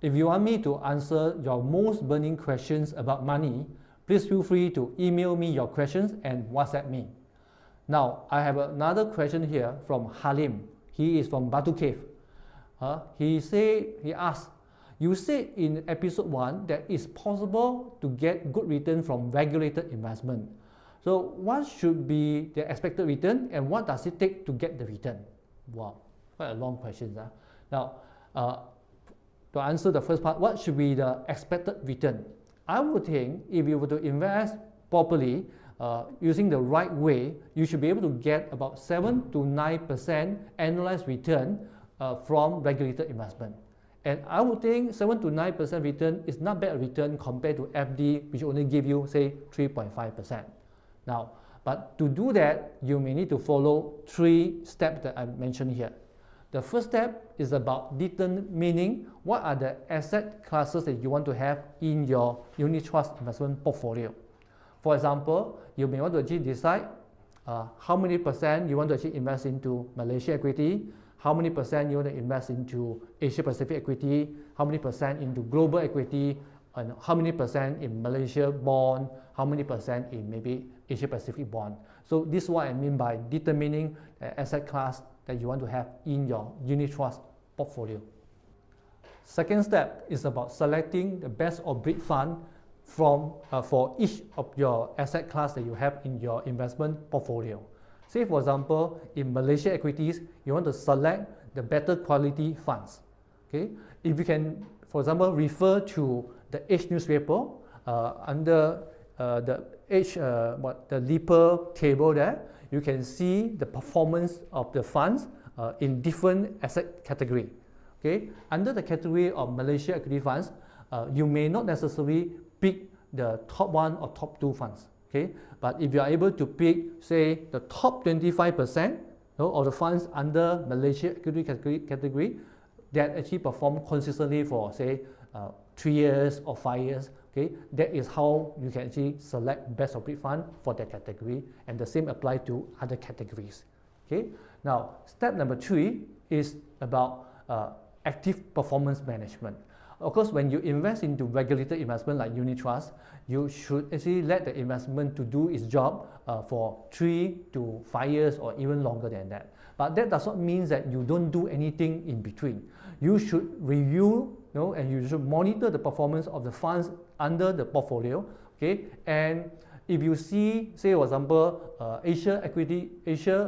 If you want me to answer your most burning questions about money, please feel free to email me your questions and WhatsApp me. Now, I have another question here from Halim. He is from Batu Cave. He asked, you said in episode 1 that it's possible to get good return from regulated investment. So what should be the expected return and what does it take to get the return? Wow, quite a long question. Now, to answer the first part, what should be the expected return? I would think if you were to invest properly, using the right way, you should be able to get about 7 to 9% annualized return from regulated investment. And I would think 7 to 9% return is not bad return compared to FD, which only give you, say, 3.5%. Now, but to do that, you may need to follow 3 steps that I mentioned here. The first step is about determining what are the asset classes that you want to have in your unit trust investment portfolio. For example, you may want to actually decide how many percent you want to actually invest into Malaysia equity, how many percent you want to invest into Asia Pacific equity, how many percent into global equity, and how many percent in Malaysia bond, how many percent in maybe Asia Pacific bond. So this is what I mean by determining the asset class that you want to have in your unit trust portfolio. Second step is about selecting the best of breed fund for each of your asset class that you have in your investment portfolio. Say for example, in Malaysia equities, you want to select the better quality funds. Okay, if you can, for example, refer to the Edge newspaper under the Edge, the Lipper table there, you can see the performance of the funds in different asset category. Okay, under the category of Malaysia equity funds, you may not necessarily pick the top 1 or top 2 funds. Okay, but if you are able to pick, say, the top 25% of the funds under Malaysia equity category that actually perform consistently for, say, 3 years or 5 years, okay, that is how you can actually select best of breed fund for that category, and the same apply to other categories. Okay, now step number 3 is about active performance management. Of course, when you invest into regulated investment like unit trust, you should actually let the investment to do its job for 3 to 5 years or even longer than that. But that does not mean that you don't do anything in between. You should review, and you should monitor the performance of the funds under the portfolio. Okay, and if you see, say for example, Asia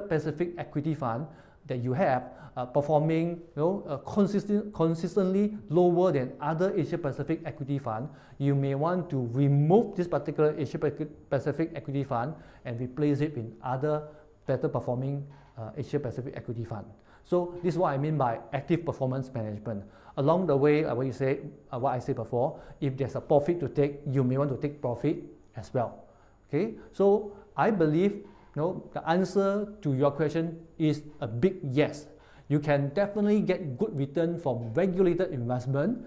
Pacific equity fund that you have performing consistently lower than other Asia Pacific equity fund, you may want to remove this particular Asia Pacific equity fund and replace it with other better performing Asia Pacific equity fund. So this is what I mean by active performance management. Along the way, what I said before, if there's a profit to take, you may want to take profit as well. Okay, so I believe the answer to your question is a big yes. You can definitely get good return from regulated investment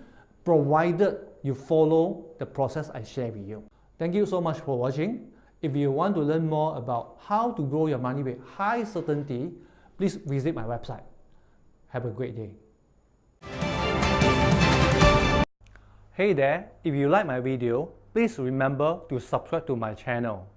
provided you follow the process I share with you. Thank you so much for watching. If you want to learn more about how to grow your money with high certainty, please visit my website. Have a great day. Hey there, if you like my video, please remember to subscribe to my channel.